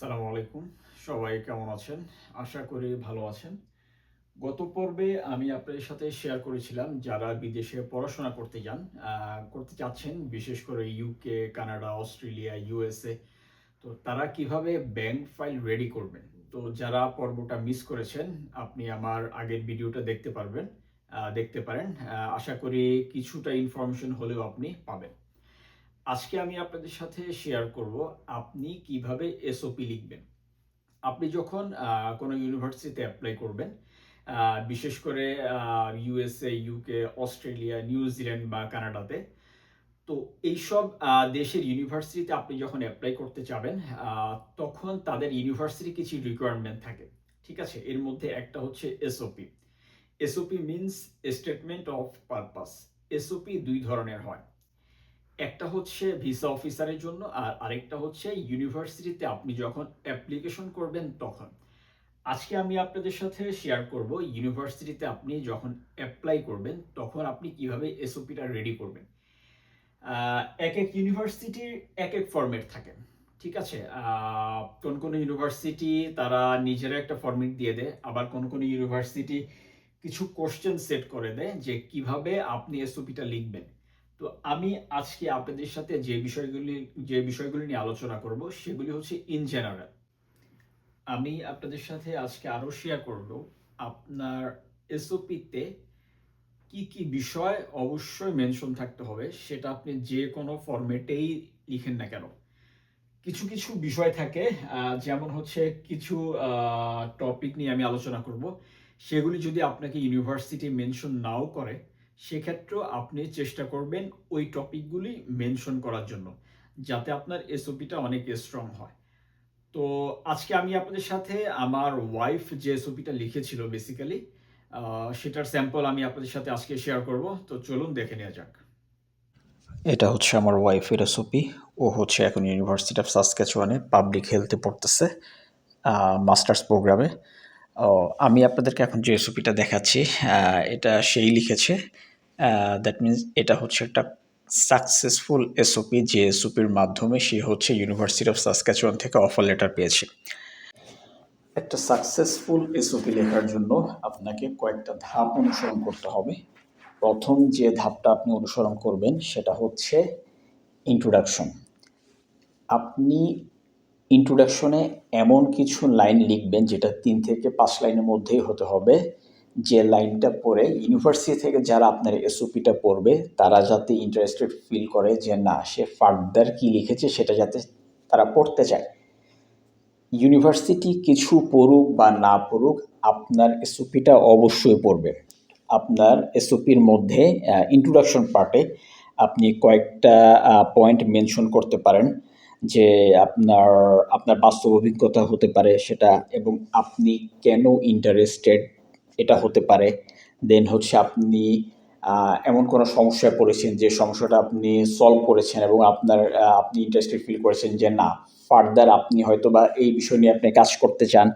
আসসালামু আলাইকুম। সবাই কেমন আছেন? আশা করি ভালো আছেন। গত পর্বে আমি আপনাদের সাথে শেয়ার করেছিলাম যারা বিদেশে পড়াশোনা করতে চাচ্ছেন, বিশেষ করে ইউকে, কানাডা, অস্ট্রেলিয়া, ইউএসএ। তো তারা কিভাবে ব্যাংক ফাইল রেডি করবেন। তো যারা পর্বটা মিস করেছেন, আপনি আমার আগের ভিডিওটা দেখতে পারেন। আশা করি কিছুটা ইনফরমেশন হলেও আপনি পাবেন। আজকে আমি আপনাদের সাথে শেয়ার করব আপনি কিভাবে এসওপি লিখবেন। আপনি যখন কোনো ইউনিভার্সিটিতে অ্যাপ্লাই করবেন, বিশেষ করে ইউএসএ, ইউকে, অস্ট্রেলিয়া, নিউজিল্যান্ড বা কানাডাতে। তো এইসব দেশের ইউনিভার্সিটিতে আপনি যখন অ্যাপ্লাই করতে যাবেন, তখন তাদের ইউনিভার্সিটি কিছু রিকোয়ারমেন্ট থাকে। ঠিক আছে? এর মধ্যে একটা হচ্ছে SOP. SOP means statement of purpose. SOP ২ ধরনের হয়। একটা হচ্ছে ভিসা অফিসারের জন্য আর আরেকটা হচ্ছে ইউনিভার্সিটিতে আপনি যখন অ্যাপ্লিকেশন করবেন তখন। আজকে আমি আপনাদের সাথে শেয়ার করব ইউনিভার্সিটিতে আপনি যখন অ্যাপ্লাই করবেন তখন আপনি কিভাবে এসওপিটা রেডি করবেন। এক এক ইউনিভার্সিটির এক এক ফরম্যাট থাকে। ঠিক আছে? কোন কোন ইউনিভার্সিটি তারা নিজেরা একটা ফরম্যাট দিয়ে দেয়, আবার কোন কোন ইউনিভার্সিটি কিছু কোশ্চেন সেট করে দেয় যে কিভাবে আপনি এসওপিটা লিখবেন। তো আমি আজকে আপনাদের সাথে যে বিষয়গুলি নিয়ে আলোচনা করব সেগুলি হচ্ছে ইন জেনারেল। আমি আপনাদের সাথে আজকে আরো শেয়ার করব আপনার এসওপিতে কি কি বিষয় অবশ্যই মেনশন থাকতে হবে, সেটা আপনি যে কোনো ফরম্যাটেই লিখেন না কেন। কিছু কিছু বিষয় থাকে, যেমন হচ্ছে কিছু টপিক নিয়ে আমি আলোচনা করব। সেগুলি যদি আপনাকে ইউনিভার্সিটি মেনশন নাও করে, সেক্ষেত্রেও আপনি চেষ্টা করবেন ওই টপিকগুলি মেনশন করার জন্য, যাতে আপনার এসওপিটা অনেক স্ট্রং হয়। তো আজকে আমি আপনাদের সাথে আমার ওয়াইফ যে এসওপিটা লিখেছিল বেসিক্যালি, সেটার স্যাম্পল আমি আপনাদের সাথে আজকে শেয়ার করব। তো চলুন দেখে নেওয়া যাক। এটা হচ্ছে আমার ওয়াইফের এসওপি। ও হচ্ছে এখন ইউনিভার্সিটি অফ সাসক্যাচুয়ানে পাবলিক হেলথে পড়তেছে, মাস্টার্স প্রোগ্রামে। আমি আপনাদেরকে এখন যে এসওপিটা দেখাচ্ছি, এটা সেই লিখেছে। দ্যাট মিনস এটা হচ্ছে একটা সাকসেসফুল এসওপি, যে এসওপির মাধ্যমে সে হচ্ছে ইউনিভার্সিটি অফ সাসক্যাচুয়ান থেকে অফার লেটার পেয়েছে। একটা সাকসেসফুল এসওপি লেখার জন্য আপনাকে কয়েকটা ধাপ অনুসরণ করতে হবে। প্রথম যে ধাপটা আপনি অনুসরণ করবেন সেটা হচ্ছে ইন্ট্রোডাকশন। আপনি ইন্ট্রোডাকশনে এমন কিছু লাইন লিখবেন যেটা ৩ থেকে ৫ লাইনের মধ্যেই হতে হবে। যে লাইনটা পড়ে ইউনিভার্সিটি থেকে যারা আপনার এসওপিটা পড়বে তারা যাতে ইন্টারেস্টেড ফিল করে যে না, সে ফার্দার কি লিখেছে সেটা যাতে তারা পড়তে চায়। ইউনিভার্সিটি কিছু পড়ুক বা না পড়ুক, আপনার এসওপিটা অবশ্যই পড়বে। আপনার এসওপির মধ্যে ইন্ট্রোডাকশন পার্টে আপনি কয়েকটা পয়েন্ট মেনশন করতে পারেন, যে আপনার আপনার বাস্তব অভিজ্ঞতা হতে পারে সেটা, এবং আপনি কেন ইন্টারেস্টেড এটা হতে পারে। দেন হচ্ছে আপনি এমন কোনো সমস্যায় পড়েছেন যে সমস্যাটা আপনি সলভ করেছেন এবং আপনি ইন্টারেস্টেড ফিল করেছেন যে না, ফার্দার আপনি হয়তো বা এই বিষয় নিয়ে আপনি কাজ করতে চান।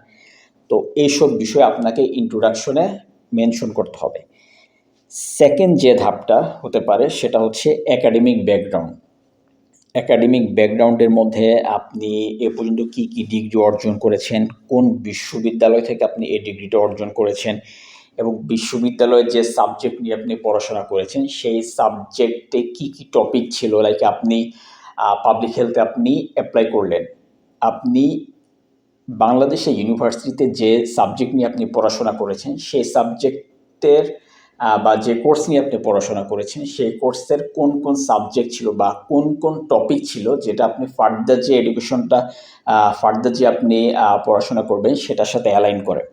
তো এইসব বিষয় আপনাকে ইন্ট্রোডাকশনে মেনশন করতে হবে। সেকেন্ড যে ধাপটা হতে পারে সেটা হচ্ছে একাডেমিক ব্যাকগ্রাউন্ড। একাডেমিক ব্যাকগ্রাউন্ডের মধ্যে আপনি এ পর্যন্ত কী কী ডিগ্রি অর্জন করেছেন, কোন বিশ্ববিদ্যালয় থেকে আপনি এই ডিগ্রিটা অর্জন করেছেন, এবং বিশ্ববিদ্যালয়ের যে সাবজেক্ট নিয়ে আপনি পড়াশোনা করেছেন সেই সাবজেক্টে কী কী টপিক ছিল। লাইক আপনি পাবলিক হেলথে আপনি অ্যাপ্লাই করলেন, আপনি বাংলাদেশে ইউনিভার্সিটিতে যে সাবজেক্ট নিয়ে আপনি পড়াশোনা করেছেন সেই সাবজেক্টের বা যে কোর্স নিয়ে আপনি পড়াশোনা করেছেন সেই কোর্সের কোন কোন সাবজেক্ট ছিল বা কোন কোন টপিক ছিল যেটা আপনি ফার্দার যে আপনি পড়াশোনা করবেন সেটার সাথে অ্যালাইন করে।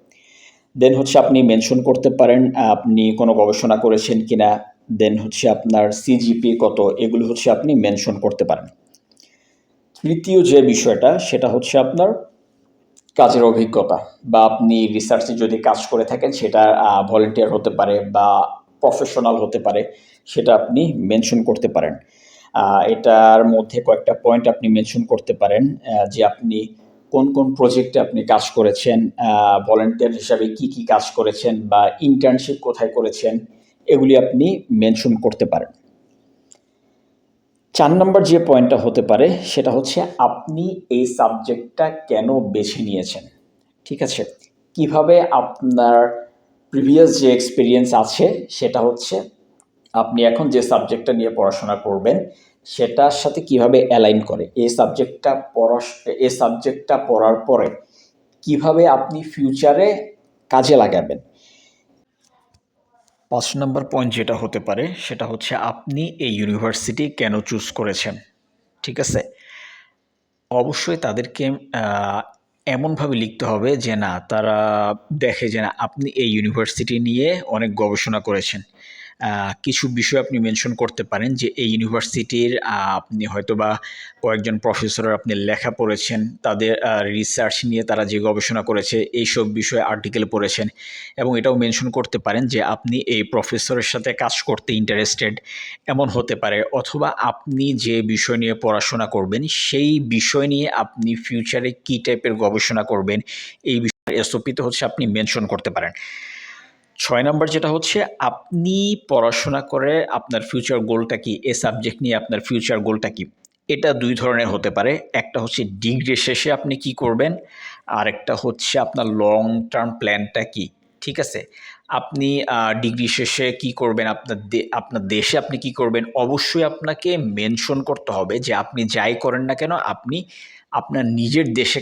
দেন হচ্ছে আপনি মেনশন করতে পারেন আপনি কোনো গবেষণা করেছেন কিনা। দেন হচ্ছে আপনার সিজিপি কত, এগুলো হচ্ছে আপনি মেনশন করতে পারেন। তৃতীয় যে বিষয়টা সেটা হচ্ছে আপনার কাজের অভিজ্ঞতা, বা আপনি রিসার্চে যদি কাজ করে থাকেন সেটা ভলেন্টিয়ার হতে পারে বা প্রফেশনাল হতে পারে, সেটা আপনি মেনশন করতে পারেন। এটার মধ্যে কয়েকটা পয়েন্ট আপনি মেনশন করতে পারেন, যে আপনি কোন কোন প্রজেক্টে আপনি কাজ করেছেন, ভলেন্টিয়ার হিসাবে কি কি কাজ করেছেন, বা ইন্টার্নশিপ কোথায় করেছেন, এগুলি আপনি মেনশন করতে পারেন। 4 নাম্বার যে পয়েন্টটা হতে পারে সেটা হচ্ছে আপনি এই সাবজেক্টটা কেন বেছে নিয়েছেন? ঠিক আছে? কিভাবে আপনার প্রিভিয়াস যে এক্সপেরিয়েন্স আছে সেটা হচ্ছে আপনি এখন যে সাবজেক্টটা নিয়ে পড়াশোনা করবেন সেটার সাথে কিভাবে অ্যালাইন করে? এই সাবজেক্টটা পড়ার পরে কিভাবে আপনি ফিউচারে কাজে লাগাবেন? 5 নাম্বার পয়েন্ট যেটা হতে পারে সেটা হচ্ছে আপনি এই ইউনিভার্সিটি কেন চুজ করেছেন? ঠিক আছে? অবশ্যই তাদেরকে এমনভাবে লিখতে হবে যে না তারা দেখে যে না আপনি এই ইউনিভার্সিটি নিয়ে অনেক গবেষণা করেছেন। কিছু বিষয় আপনি মেনশন করতে পারেন যে এই ইউনিভার্সিটির আপনি হয়তোবা কয়েকজন প্রফেসরের আপনি লেখা পড়েছেন, তাদের রিসার্চ নিয়ে তারা যে গবেষণা করেছে এইসব বিষয়ে আর্টিকেল পড়েছেন এবং এটাও মেনশন করতে পারেন যে আপনি এই প্রফেসরের সাথে কাজ করতে ইন্টারেস্টেড এমন হতে পারে, অথবা আপনি যে বিষয় নিয়ে পড়াশোনা করবেন সেই বিষয় নিয়ে আপনি ফিউচারে কী টাইপের গবেষণা করবেন এই বিষয়ে এসওপিতে হচ্ছে আপনি মেনশন করতে পারেন। 6 নাম্বার যেটা হচ্ছে আপনি পড়াশোনা করে আপনার ফিউচার গোলটা কি? এ সাবজেক্ট নিয়ে আপনার ফিউচার গোলটা কি? এটা ২ ধরনের হতে পারে। একটা হচ্ছে ডিগ্রি শেষে আপনি কি করবেন? আরেকটা হচ্ছে আপনার লং টার্ম প্ল্যানটা কি? ঠিক আছে? আপনি ডিগ্রি শেষে কি করবেন? আপনার দেশে আপনি কি করবেন? অবশ্যই আপনাকে মেনশন করতে হবে যে আপনি যাই করেন না কেন আপনি আপনার নিজের দেশে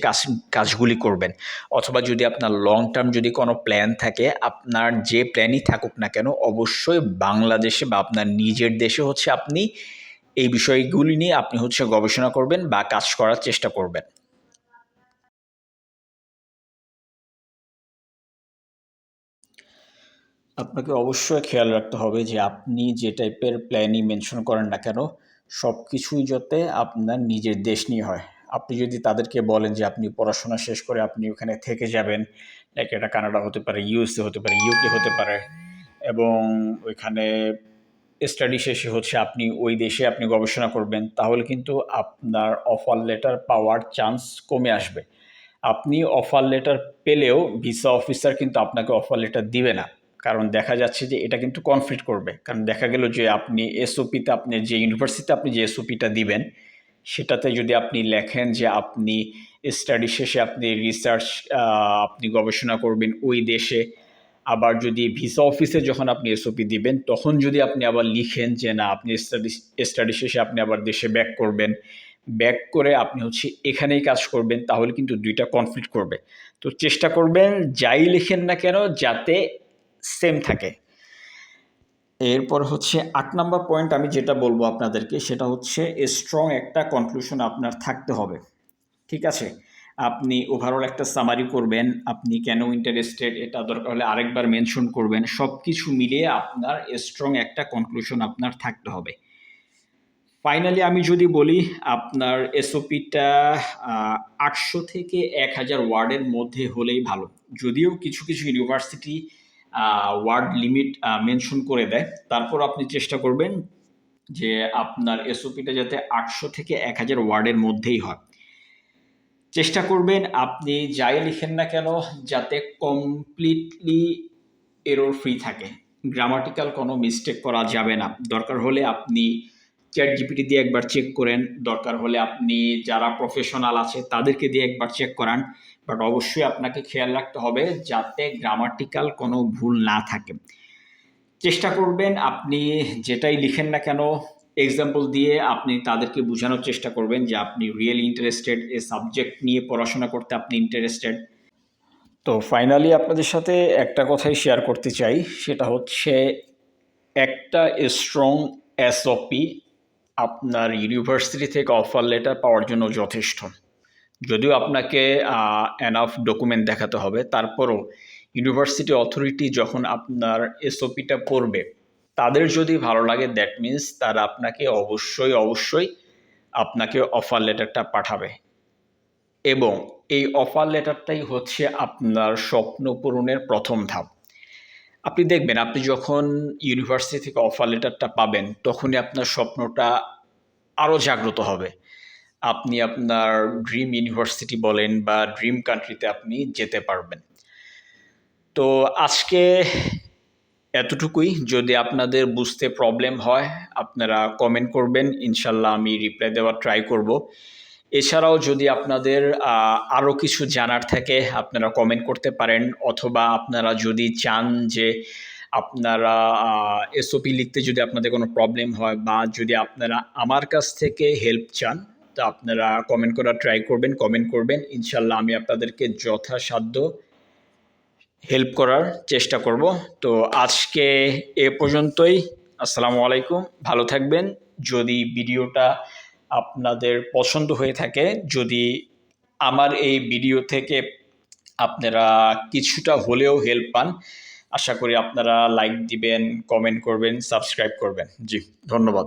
কাজগুলি করবেন। অথবা যদি আপনার লং টার্ম যদি কোনো প্ল্যান থাকে, আপনার যে প্ল্যানই থাকুক না কেন অবশ্যই বাংলাদেশে বা আপনার নিজের দেশে হচ্ছে আপনি এই বিষয়গুলি নিয়ে আপনি হচ্ছে গবেষণা করবেন বা কাজ করার চেষ্টা করবেন। আপনাকে অবশ্যই খেয়াল রাখতে হবে যে আপনি যে টাইপের প্ল্যানই মেনশন করেন না কেন সব কিছুই যাতে আপনার নিজের দেশ নিয়ে হয়। আপনি যদি তাদেরকে বলেন যে আপনি পড়াশোনা শেষ করে আপনি ওখানে থেকে যাবেন, লাইক এটা কানাডা হতে পারে, ইউএসএ হতে পারে, ইউকে হতে পারে, এবং ওইখানে স্টাডি শেষে হচ্ছে আপনি ওই দেশে আপনি গবেষণা করবেন, তাহলে কিন্তু আপনার অফার লেটার পাওয়ার চান্স কমে আসবে। আপনি অফার লেটার পেলেও ভিসা অফিসার কিন্তু আপনাকে অফার লেটার দিবে না। কারণ দেখা যাচ্ছে যে এটা কিন্তু কনফ্লিক্ট করবে। কারণ দেখা গেল যে আপনি এসওপিতে আপনি যে ইউনিভার্সিটিতে আপনি যে এসওপিটা দিবেন, সেটাতে যদি আপনি লেখেন যে আপনি স্টাডি শেষে আপনি রিসার্চ আপনি গবেষণা করবেন ওই দেশে, আবার যদি ভিসা অফিসে যখন আপনি এসওপি দিবেন তখন যদি আপনি আবার লিখেন যে না আপনি স্টাডি শেষে আপনি আবার দেশে ব্যাক করবেন, ব্যাক করে আপনি হচ্ছে এখানেই কাজ করবেন, তাহলে কিন্তু ২ টা কনফ্লিক্ট করবে। তো চেষ্টা করবেন যাই লিখেন না কেন যাতে সেম থাকে। এরপর হচ্ছে ৮ নাম্বার পয়েন্ট আমি যেটা বলবো আপনাদেরকে সেটা হচ্ছে স্ট্রং একটা কনক্লুশন আপনার থাকতে হবে। ঠিক আছে? আপনি ওভারঅল একটা সামারি করবেন, আপনি কেন ইন্টারেস্টেড এটা দরকার হলে আরেকবার মেনশন করবেন। সবকিছু মিলিয়ে আপনার স্ট্রং একটা কনক্লুশন আপনার থাকতে হবে। ফাইনালি আমি যদি বলি আপনার এসওপিটা ৮০০ থেকে ১,০০০ ওয়ার্ডের মধ্যে হলেই ভালো। যদিও কিছু, কিছু ইউনিভার্সিটি ওয়ার্ড লিমিট মেনশন করে দেয়। তারপরও আপনি চেষ্টা করবেন যে আপনার এসওপিটা যাতে ৮০০ থেকে ১,০০০ ওয়ার্ডের মধ্যেই হয়। চেষ্টা করবেন আপনি যাই লিখেন না কেন যাতে কমপ্লিটলি এরর ফ্রি থাকে। গ্রামাটিক্যাল কোনো মিস্টেক করা যাবে না। দরকার হলে আপনি ChatGPT দিয়ে একবার চেক করেন। দরকার হলে আপনি যারা প্রফেশনাল আছে তাদেরকে দিয়ে একবার চেক করান। বাট অবশ্যই আপনাকে খেয়াল রাখতে হবে যাতে গ্রামাটিক্যাল কোনো ভুল না থাকে। চেষ্টা করবেন আপনি যেটাই লিখেন না কেন এক্সাম্পল দিয়ে আপনি তাদেরকে বোঝানোর চেষ্টা করবেন যে আপনি রিয়েলি ইন্টারেস্টেড, এ সাবজেক্ট নিয়ে পড়াশোনা করতে আপনি ইন্টারেস্টেড। তো ফাইনালি আপনাদের সাথে একটা কথাই শেয়ার করতে চাই, সেটা হচ্ছে একটা স্ট্রং এসওপি আপনার ইউনিভার্সিটি থেকে অফার লেটার পাওয়ার জন্য যথেষ্ট। যদিও আপনাকে এনাফ ডকুমেন্ট দেখাতে হবে, তারপরও ইউনিভার্সিটি অথরিটি যখন আপনার এসওপিটা পড়বে তাদের যদি ভালো লাগে দ্যাট মিন্স তারা আপনাকে অবশ্যই আপনাকে অফার লেটারটা পাঠাবে, এবং এই অফার লেটারটাই হচ্ছে আপনার স্বপ্ন পূরণের প্রথম ধাপ। আপনি দেখবেন আপনি যখন ইউনিভার্সিটি থেকে অফার লেটারটা পাবেন তখনই আপনার স্বপ্নটা আরও জাগ্রত হবে। আপনি আপনার ড্রিম ইউনিভার্সিটি বলেন বা ড্রিম কান্ট্রিতে আপনি যেতে পারবেন। তো আজকে এতটুকুই। যদি আপনাদের বুঝতে প্রবলেম হয় আপনারা কমেন্ট করবেন, ইনশাল্লাহ আমি রিপ্লাই দেওয়ার ট্রাই করব। এছাড়াও যদি আপনাদের আরও কিছু জানার থাকে আপনারা কমেন্ট করতে পারেন, অথবা আপনারা যদি চান যে আপনারা এসওপি লিখতে যদি আপনাদের কোনো প্রবলেম হয়, বা যদি আপনারা আমার কাছ থেকে হেল্প চান, তা আপনারা কমেন্ট করার ট্রাই করবেন, কমেন্ট করবেন। ইনশাল্লাহ আমি আপনাদেরকে যথাসাধ্য হেল্প করার চেষ্টা করব। তো আজকে এ পর্যন্তই। আসসালামু আলাইকুম, ভালো থাকবেন। যদি ভিডিওটা আপনাদের পছন্দ হয়ে থাকে, যদি আমার এই ভিডিও থেকে আপনারা কিছুটা হলেও হেল্প পান, আশা করি আপনারা লাইক দিবেন, কমেন্ট করবেন, সাবস্ক্রাইব করবেন। জি, ধন্যবাদ।